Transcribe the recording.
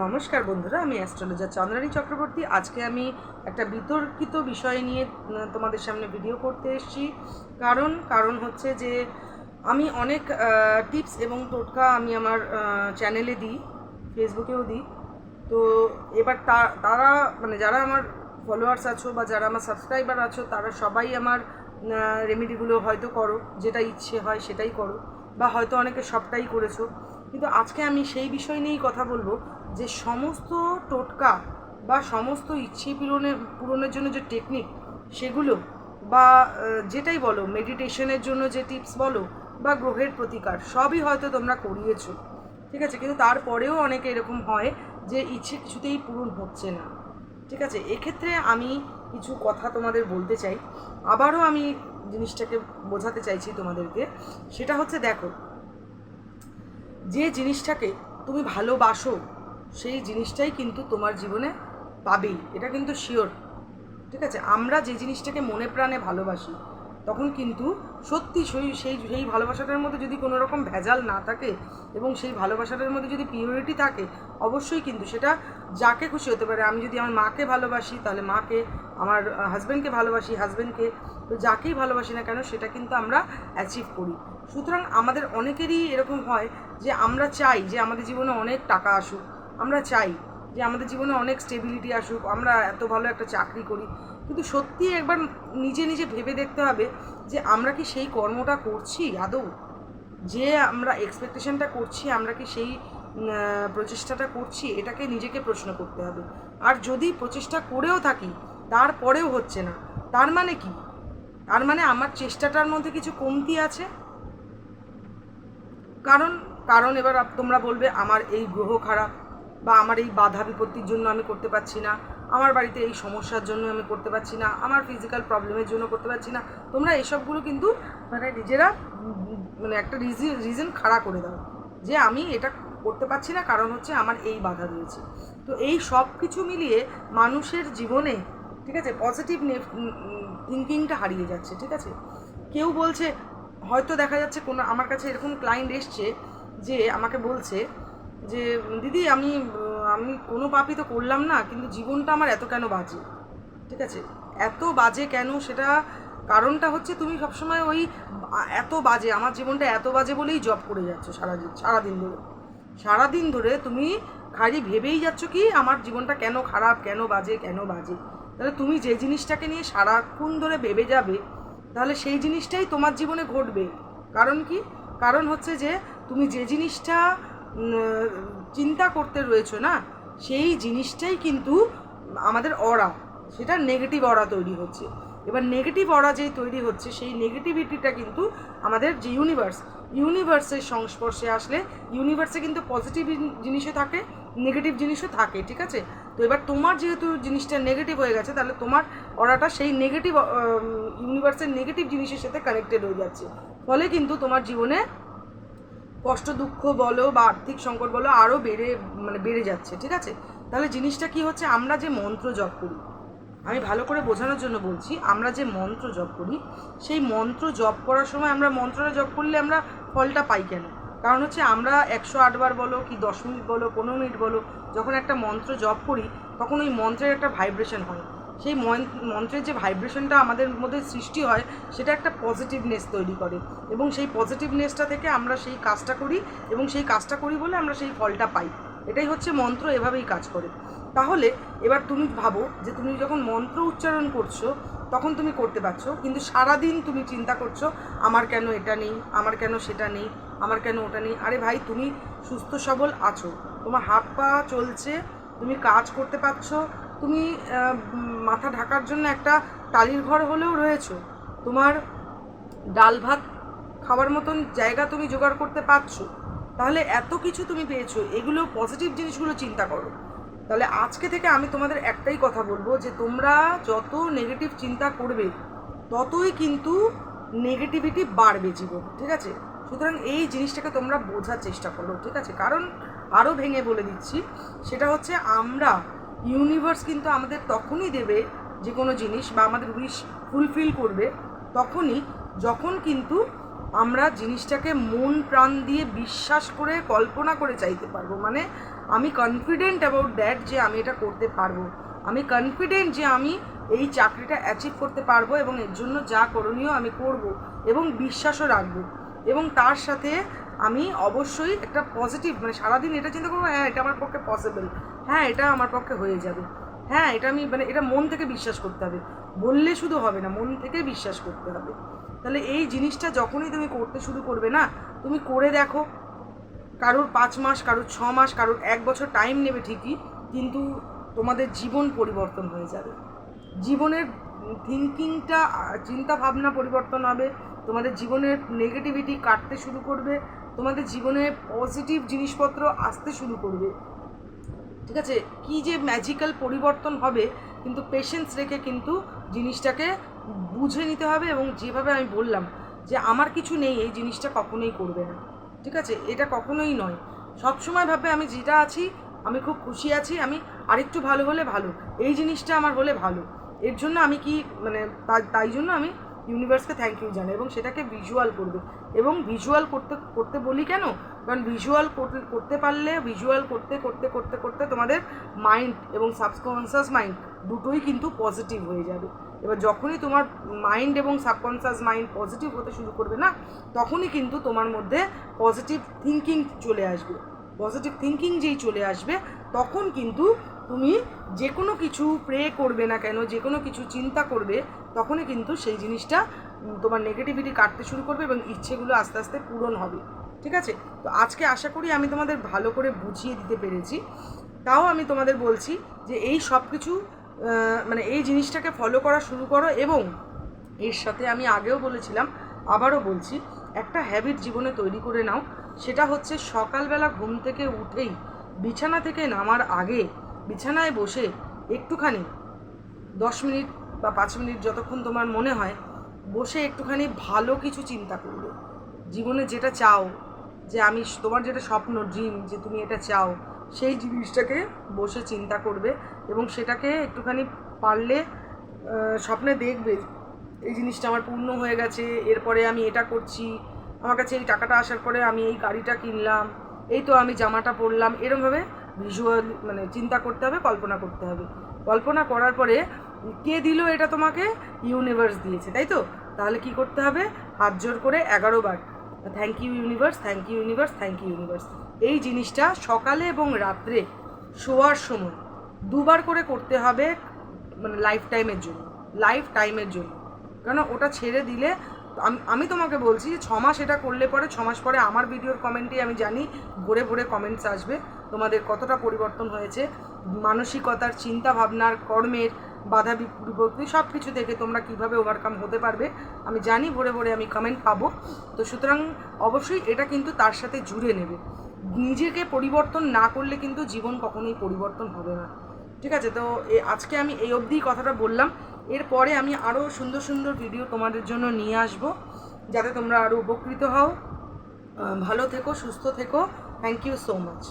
নমস্কার বন্ধুরা, আমি অ্যাস্ট্রোলজার চন্দ্রানী চক্রবর্তী। আজকে আমি একটা বিতর্কিত বিষয় নিয়ে তোমাদের সামনে ভিডিও করতে এসেছি। কারণ হচ্ছে যে আমি অনেক টিপস এবং টোটকা আমি আমার চ্যানেলে দিই, ফেসবুকেও দিই। তো এবার তারা মানে যারা আমার ফলোয়ার্স আছো বা যারা আমার সাবস্ক্রাইবার আছো, তারা সবাই আমার রেমেডিগুলো হয়তো করো, যেটা ইচ্ছে হয় সেটাই করো, বা হয়তো অনেকে সবটাই করেছো। কিন্তু আজকে আমি সেই বিষয় নিয়েই কথা বলবো যে সমস্ত টোটকা বা সমস্ত ইচ্ছে পূরণের জন্য যে টেকনিক সেগুলো, বা যেটাই বলো, মেডিটেশনের জন্য যে টিপস বলো বা গ্রহের প্রতিকার, সবই হয়তো তোমরা করিয়েছো, ঠিক আছে, কিন্তু তারপরেও অনেকে এরকম হয় যে ইচ্ছে কিছুতেই পূরণ হচ্ছে না। ঠিক আছে, এক্ষেত্রে আমি কিছু কথা তোমাদের বলতে চাই, আবারও আমি জিনিসটাকে বোঝাতে চাইছি তোমাদেরকে। সেটা হচ্ছে, দেখো, যে জিনিসটাকে তুমি ভালোবাসো সেই জিনিসটাই কিন্তু তোমার জীবনে পাবেই, এটা কিন্তু শিওর। ঠিক আছে, আমরা যে জিনিসটাকে মনে প্রাণে ভালোবাসি তখন কিন্তু সত্যি সেই ভালোবাসাটার মধ্যে যদি কোনো রকম ভেজাল না থাকে এবং সেই ভালোবাসাটার মধ্যে যদি পিওরিটি থাকে, অবশ্যই কিন্তু সেটা যাকে খুশি হতে পারে। আমি যদি আমার মাকে ভালোবাসি তাহলে মাকে, আমার হাজব্যান্ডকে ভালোবাসি হাজব্যান্ডকে, তো যাকেই ভালোবাসি না কেন সেটা কিন্তু আমরা অ্যাচিভ করি। সুতরাং আমাদের অনেকেরই এরকম হয় যে আমরা চাই যে আমাদের জীবনে অনেক টাকা আসুক, আমরা চাই যে আমাদের জীবনে অনেক স্টেবিলিটি আসুক, আমরা এত ভালো একটা চাকরি করি, কিন্তু সত্যি একবার নিজে নিজে ভেবে দেখতে হবে যে আমরা কি সেই কর্মটা করছি আদৌ, যে আমরা এক্সপেকটেশনটা করছি আমরা কি সেই প্রচেষ্টাটা করছি, এটাকে নিজেকে প্রশ্ন করতে হবে। আর যদি প্রচেষ্টা করেও থাকি তারপরেও হচ্ছে না, তার মানে কি? তার মানে আমার চেষ্টাটার মধ্যে কিছু কমতি আছে। কারণ কারণ এবার তোমরা বলবে আমার এই গ্রহ খারাপ, বা আমার এই বাধা বিপত্তির জন্য আমি করতে পারছি না, আমার বাড়িতে এই সমস্যার জন্য আমি করতে পারছি না, আমার ফিজিক্যাল প্রবলেমের জন্য করতে পারছি না। তোমরা এসবগুলো কিন্তু মানে নিজেরা মানে একটা রিজন খাড়া করে দাও যে আমি এটা করতে পারছি না, কারণ হচ্ছে আমার এই বাধা রয়েছে। তো এই সব কিছু মিলিয়ে মানুষের জীবনে, ঠিক আছে, পজিটিভ থিঙ্কিংটা হারিয়ে যাচ্ছে। ঠিক আছে, কেউ বলছে, হয়তো দেখা যাচ্ছে কোনো, আমার কাছে এরকম ক্লায়েন্ট এসছে যে আমাকে বলছে যে দিদি আমি আমি কোনো পাপই তো করলাম না, কিন্তু জীবনটা আমার এত কেন বাজে। ঠিক আছে, এত বাজে কেন, সেটা কারণটা হচ্ছে তুমি সবসময় ওই এত বাজে, আমার জীবনটা এত বাজে বলেই জব করে যাচ্ছ সারাদিন ধরে তুমি খালি ভেবেই যাচ্ছ কি আমার জীবনটা কেন খারাপ, কেন বাজে, কেন বাজে। তাহলে তুমি যে জিনিসটাকে নিয়ে সারাক্ষণ ধরে ভেবে যাবে, তাহলে সেই জিনিসটাই তোমার জীবনে ঘটবে। কারণ কি? কারণ হচ্ছে যে তুমি যে জিনিসটা চিন্তা করতে রয়েছো না, সেই জিনিসটাই কিন্তু আমাদের অরা, সেটা নেগেটিভ অরা তৈরি হচ্ছে। এবার নেগেটিভ অরা যেই তৈরি হচ্ছে, সেই নেগেটিভিটিটা কিন্তু আমাদের যে ইউনিভার্সের সংস্পর্শে আসলে, ইউনিভার্সে কিন্তু পজিটিভ জিনিসও থাকে, নেগেটিভ জিনিসও থাকে। ঠিক আছে, তো এবার তোমার যেহেতু জিনিসটা নেগেটিভ হয়ে গেছে, তাহলে তোমার অরাটা সেই নেগেটিভ ইউনিভার্সের নেগেটিভ জিনিসের সাথে কানেক্টেড হয়ে যাচ্ছে। ফলে কিন্তু তোমার জীবনে কষ্ট দুঃখ বলো বা আর্থিক সংকট বলো আরও বেড়ে যাচ্ছে। ঠিক আছে, তাহলে জিনিসটা কি হচ্ছে, আমরা যে মন্ত্র জপ করি, আমি ভালো করে বোঝানোর জন্য বলছি, আমরা যে মন্ত্র জপ করি, সেই মন্ত্র জপ করার সময় আমরা মন্ত্রটা জপ করলে আমরা ফলটা পাই কেন? কারণ হচ্ছে আমরা 108 বার বলো কি 10 মিনিট বলো 15 মিনিট বলো, যখন একটা মন্ত্র জপ করি তখন ওই মন্ত্রের একটা ভাইব্রেশন হয়। সেই মন্ত্রের যে ভাইব্রেশনটা আমাদের মধ্যে সৃষ্টি হয়, সেটা একটা পজিটিভনেস তৈরি করে, এবং সেই পজিটিভনেসটা থেকে আমরা সেই কাজটা করি, এবং সেই কাজটা করি বলে আমরা সেই ফলটা পাই। এটাই হচ্ছে মন্ত্র, এভাবেই কাজ করে। তাহলে এবার তুমি ভাবো যে তুমি যখন মন্ত্র উচ্চারণ করছো তখন তুমি করতে পারছো, কিন্তু সারাদিন তুমি চিন্তা করছো আমার কেন এটা নেই, আমার কেন সেটা নেই, আমার কেন ওটা নেই। আরে ভাই, তুমি সুস্থ সবল আছো, তোমার হাত পা চলছে, তুমি কাজ করতে পারছো, তুমি মাথা ঢাকার জন্য একটা টালির ঘর হলেও রয়েছো, তোমার ডাল ভাত খাওয়ার মতন জায়গা তুমি জোগাড় করতে পারছো, তাহলে এত কিছু তুমি পেয়েছো, এগুলো পজিটিভ জিনিসগুলো চিন্তা করো। তাহলে আজকে থেকে আমি তোমাদের একটাই কথা বলবো যে তোমরা যত নেগেটিভ চিন্তা করবে ততই কিন্তু নেগেটিভিটি বাড়বে জীবন। ঠিক আছে, সুতরাং এই জিনিসটাকে তোমরা বোঝার চেষ্টা করো। ঠিক আছে, কারণ আরও ভেঙে বলে দিচ্ছি, সেটা হচ্ছে আমরা, ইউনিভার্স কিন্তু আমাদের তখনই দেবে যে কোনো জিনিস, বা আমাদের উইশ ফুলফিল করবে তখনই যখন কিন্তু আমরা জিনিসটাকে মন প্রাণ দিয়ে বিশ্বাস করে কল্পনা করে চাইতে পারবো। মানে আমি কনফিডেন্ট অ্যাবাউট দ্যাট যে আমি এটা করতে পারবো, আমি কনফিডেন্ট যে আমি এই চাকরিটা অ্যাচিভ করতে পারবো এবং এর জন্য যা করণীয় আমি করব এবং বিশ্বাসও রাখবো। এবং তার সাথে আমি অবশ্যই একটা পজিটিভ, মানে সারাদিন এটা চিন্তা করবো, হ্যাঁ এটা আমার পক্ষে পসিবল, হ্যাঁ এটা আমার পক্ষে হয়ে যাবে, হ্যাঁ এটা আমি মানে এটা মন থেকে বিশ্বাস করতে হবে, বললে শুধু হবে না, মন থেকে বিশ্বাস করতে হবে। তাহলে এই জিনিসটা যখনই তুমি করতে শুরু করবে না, তুমি করে দেখো, কারোর 5 মাস, কারোর 6 মাস, কারোর 1 বছর টাইম নেবে ঠিকই, কিন্তু তোমাদের জীবন পরিবর্তন হয়ে যাবে, জীবনের থিঙ্কিংটা, চিন্তা ভাবনা পরিবর্তন হবে, তোমাদের জীবনের নেগেটিভিটি কাটতে শুরু করবে, তোমাদের জীবনে পজিটিভ জিনিসপত্র আসতে শুরু করবে। ঠিক আছে, কি যে ম্যাজিক্যাল পরিবর্তন হবে, কিন্তু পেশেন্স রেখে কিন্তু জিনিসটাকে বুঝে নিতে হবে। এবং যেভাবে আমি বললাম যে আমার কিছু নেই, এই জিনিসটা কখনোই করবে না। ঠিক আছে, এটা কখনোই নয়। সবসময় ভাববে আমি যেটা আছি, আমি খুব খুশি আছি, আমি আরেকটু ভালো হলে ভালো, এই জিনিসটা আমার হলে ভালো, এর জন্য আমি কি মানে তাই জন্য আমি ইউনিভার্সকে থ্যাংক ইউ জানাই এবং সেটাকে ভিজুয়াল করবে। এবং ভিজুয়াল করতে করতে বলি কেন, কারণ ভিজুয়াল করতে পারলে, ভিজুয়াল করতে করতে করতে করতে তোমাদের মাইন্ড এবং সাবকনসিয়াস মাইন্ড দুটোই কিন্তু পজিটিভ হয়ে যাবে। এবার যখনই তোমার মাইন্ড এবং সাবকনসিয়াস মাইন্ড পজিটিভ হতে শুরু করবে না, তখনই কিন্তু তোমার মধ্যে পজিটিভ থিঙ্কিং চলে আসবে। পজিটিভ থিঙ্কিং যেই চলে আসবে, তখন কিন্তু তুমি যে কোনো কিছু প্রে করবে না কেন, যে কোনো কিছু চিন্তা করবে, তখনই কিন্তু সেই জিনিসটা তোমার নেগেটিভিটি কাটতে শুরু করবে এবং ইচ্ছেগুলো আস্তে আস্তে পূরণ হবে। ঠিক আছে, তো আজকে আশা করি আমি তোমাদের ভালো করে বুঝিয়ে দিতে পেরেছি। তাও আমি তোমাদের বলছি যে এই সব কিছু মানে এই জিনিসটাকে ফলো করা শুরু করো। এবং এর সাথে আমি আগেও বলেছিলাম, আবারও বলছি, একটা হ্যাবিট জীবনে তৈরি করে নাও। সেটা হচ্ছে সকালবেলা ঘুম থেকে উঠেই বিছানা থেকে নামার আগে বিছানায় বসে একটুখানি 10 মিনিট বা 5 মিনিট যতক্ষণ তোমার মনে হয়, বসে একটুখানি ভালো কিছু চিন্তা করবে, জীবনে যেটা চাও, যে আমি তোমার যেটা স্বপ্ন, ড্রিম, যে তুমি এটা চাও, সেই জিনিসটাকে বসে চিন্তা করবে এবং সেটাকে একটুখানি পারলে স্বপ্নে দেখবে, এই জিনিসটা আমার পূর্ণ হয়ে গেছে, এরপরে আমি এটা করছি, আমার কাছে এই টাকাটা আসার পরে আমি এই গাড়িটা কিনলাম, এই তো আমি জামাটা পরলাম, এরমভাবে ভিজুয়াল মানে চিন্তা করতে হবে, কল্পনা করতে হবে। কল্পনা করার পরে কে দিল এটা তোমাকে, ইউনিভার্স দিয়েছে, তাই তো? তাহলে কি করতে হবে, হাত জোর করে 11 বার thank you universe, thank you universe, thank you universe. এই জিনিসটা সকালে এবং রাত্রে শোয়ার সময় 2 বার করে করতে হবে, মানে লাইফ টাইমের জন্য, লাইফ টাইমের জন্য। কেন ওটা ছেড়ে দিলে, আমি তোমাকে বলছি যে 6 মাস এটা করলে পরে, 6 মাস পরে আমার ভিডিওর কমেন্টে আমি জানি ভরে ভরে কমেন্টস আসবে, তোমাদের কতটা পরিবর্তন হয়েছে, মানসিকতার, চিন্তা ভাবনার, কর্মের, বাধা বিপত্তি সব কিছু থেকে তোমরা কীভাবে ওভারকাম হতে পারবে, আমি জানি ভরে ভরে আমি কমেন্ট পাবো। তো সুতরাং অবশ্যই এটা কিন্তু তার সাথে জুড়ে নেবে। নিজেকে পরিবর্তন না করলে কিন্তু জীবন কখনোই পরিবর্তন হবে না। ঠিক আছে, তো আজকে আমি এই অবধিই কথাটা বললাম। এরপরে আমি আরও সুন্দর সুন্দর ভিডিও তোমাদের জন্য নিয়ে আসব, যাতে তোমরা আরও উপকৃত হও। ভালো থেকো, সুস্থ থেকো। Thank you so much.